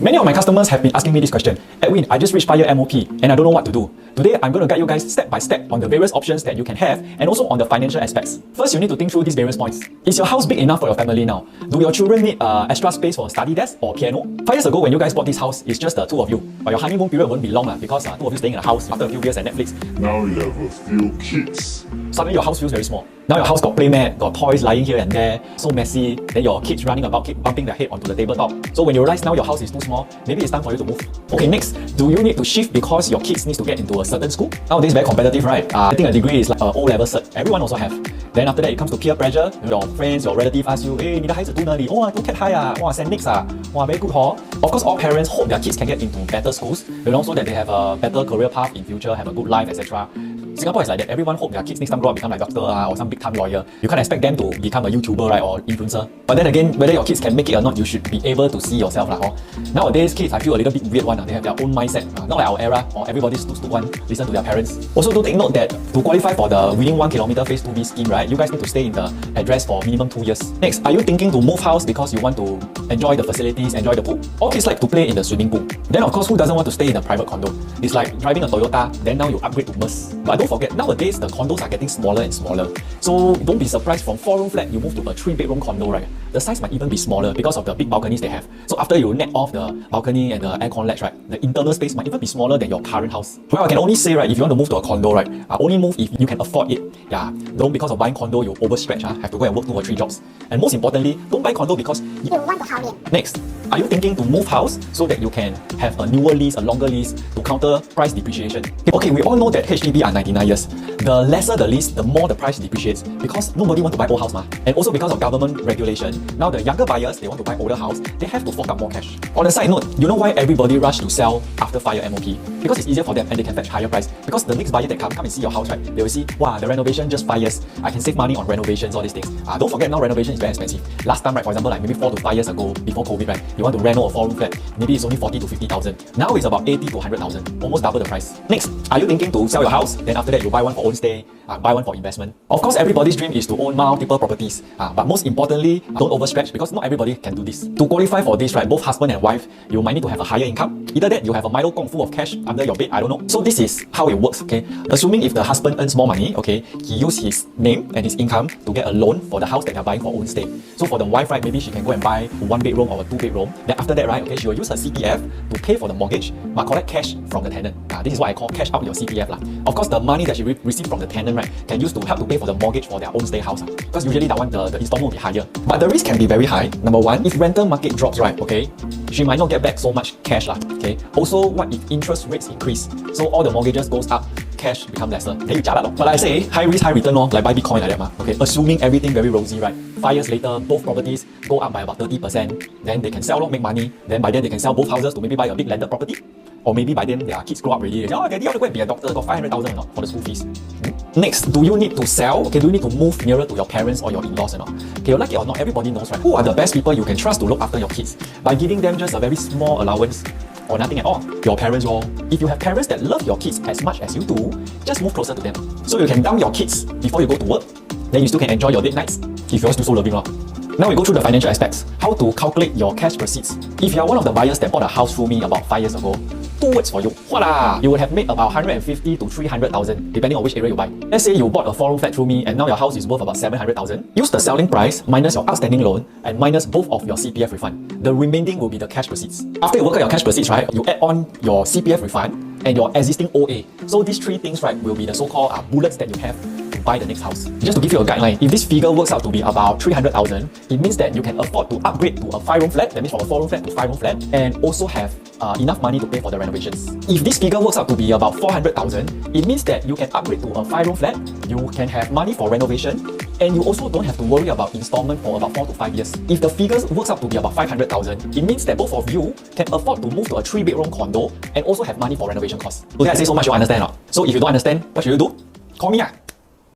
Many of my customers have been asking me this question. Edwin, I just reached 5-year MOP and I don't know what to do. Today, I'm going to guide you guys step by step on the various options that you can have and also on the financial aspects. First, you need to think through these various points. Is your house big enough for your family now? Do your children need extra space for a study desk or piano? 5 years ago, when you guys bought this house, it's just the two of you. But your honeymoon period won't be long because two of you staying in a house after a few years and Netflix. Now you have a few kids. Suddenly your house feels very small. Now your house got playmat, got toys lying here and there, so messy. Then your kids running about, keep bumping their head onto the tabletop. So when you realize now your house is too small, maybe it's time for you to move. Okay, next, do you need to shift because your kids need to get into a certain school? Nowadays very competitive, right? I think a degree is like an O-level cert. Everyone also have. Then after that, it comes to peer pressure. Your friends, your relative ask you, hey, 你的孩子读哪里? Oh, 读 Cat High 啊, wow, Saint Nick's 啊, wow, very good, huh? Of course, all parents hope their kids can get into better schools, so that they have a better career path in future, have a good life, etc. Singapore is like that. Everyone hope their kids next time grow up become like doctor or some big time lawyer. You can't expect them to become a YouTuber, right, or influencer. But then again, whether your kids can make it or not, you should be able to see yourself. Nowadays, kids I feel a little bit weird one. They have their own mindset. Not like our era, or everybody stood one, listen to their parents. Also, do take note that to qualify for the within 1 kilometer phase 2B scheme, right, you guys need to stay in the address for minimum 2 years. Next, are you thinking to move house because you want to enjoy the facilities, enjoy the pool? All kids like to play in the swimming pool. Then of course, who doesn't want to stay in a private condo? It's like driving a Toyota, then now you upgrade to Merc. But don't forget, nowadays the condos are getting smaller and smaller. So don't be surprised from 4-room flat, you move to a 3-bedroom condo, right? The size might even be smaller because of the big balconies they have. So after you net off the balcony and the aircon ledge, right, the internal space might even be smaller than your current house. Well, I can only say, right, if you want to move to a condo, right, only move if you can afford it. Yeah, don't because of buying condo, you overstretch, have to go and work 2 or 3 jobs. And most importantly, don't buy condo because you want to house it. Next, are you thinking to move house so that you can have a newer lease, a longer lease to counter price depreciation? Okay, we all know that HDB are 99 years. The lesser the lease, the more the price depreciates because nobody want to buy old house, and also because of government regulation. Now the younger buyers, they want to buy older house, they have to fork out more cash. On a side note, you know why everybody rush to sell after 5-year MOP? Because it's easier for them and they can fetch higher price. Because the next buyer that come and see your house, right, they will see, wow, the renovation just 5 years. I can save money on renovations, all these things. Don't forget now renovation is very expensive. Last time, right, for example, like maybe 4 to 5 years ago, before COVID, right, you want to reno a 4-room flat, maybe it's only 40 to 50,000. Now it's about 80 to 100,000, almost double the price. Next, are you thinking to sell your house? Then after that, you buy one for own stay, buy one for investment. Of course, everybody's dream is to own multiple properties. But most importantly, don't overstretch because not everybody can do this. To qualify for this, right, both husband and wife, you might need to have a higher income. Either that, you have a Milo Kong full of cash under your bed, I don't know. So this is how it works, okay? Assuming if the husband earns more money, okay, he use his name and his income to get a loan for the house that they're buying for own stay. So for the wife, right, maybe she can go and buy a 1-bedroom or a 2-bedroom. Then after that, right, okay, she will use her CPF to pay for the mortgage, but collect cash from the tenant. This is what I call cash out your CPF. Of course, the money that she received from the tenant, right, can use to help to pay for the mortgage for their own stay house. Because usually that one, the installment will be higher. But the risk can be very high. Number one, if rental market drops, right, okay, she might not get back so much cash, okay. Also, what if interest rates increase? So all the mortgages goes up, cash become lesser. Then you jialat. But like I say, high risk, high return, like buy Bitcoin like that, okay. Assuming everything very rosy, right? 5 years later, both properties go up by about 30%. Then they can sell, make money. Then by then they can sell both houses to maybe buy a big landed property. Or maybe by then their kids grow up already. They say, oh, daddy, I want to go and be a doctor. Got 500,000 for the school fees. Next, do you need to sell? Okay, do you need to move nearer to your parents or your in-laws or not? Okay, like it or not, everybody knows, right? Who are the best people you can trust to look after your kids? By giving them just a very small allowance or nothing at all. Your parents, if you have parents that love your kids as much as you do, just move closer to them. So you can dump your kids before you go to work. Then you still can enjoy your date nights if you're still so loving. Now we go through the financial aspects. How to calculate your cash proceeds. If you are one of the buyers that bought a house through me about 5 years ago, 2 words for you. Voila! You would have made about 150 to 300,000 depending on which area you buy. Let's say you bought a 4-room flat through me and now your house is worth about 700,000. Use the selling price minus your outstanding loan and minus both of your CPF refund. The remaining will be the cash proceeds. After you work out your cash proceeds, right, you add on your CPF refund and your existing OA. So these 3 things, right, will be the so-called bullets that you have to buy the next house. Just to give you a guideline, if this figure works out to be about 300,000, it means that you can afford to upgrade to a 5-room flat, that means from a 4-room flat to 5-room flat, and also have enough money to pay for the renovations. If this figure works out to be about 400,000, it means that you can upgrade to a 5-room flat, you can have money for renovation, and you also don't have to worry about installment for about 4 to 5 years. If the figures works out to be about 500,000, it means that both of you can afford to move to a 3-bedroom condo and also have money for renovation costs. Okay, I say so much, you understand or not? So if you don't understand, what should you do? Call me.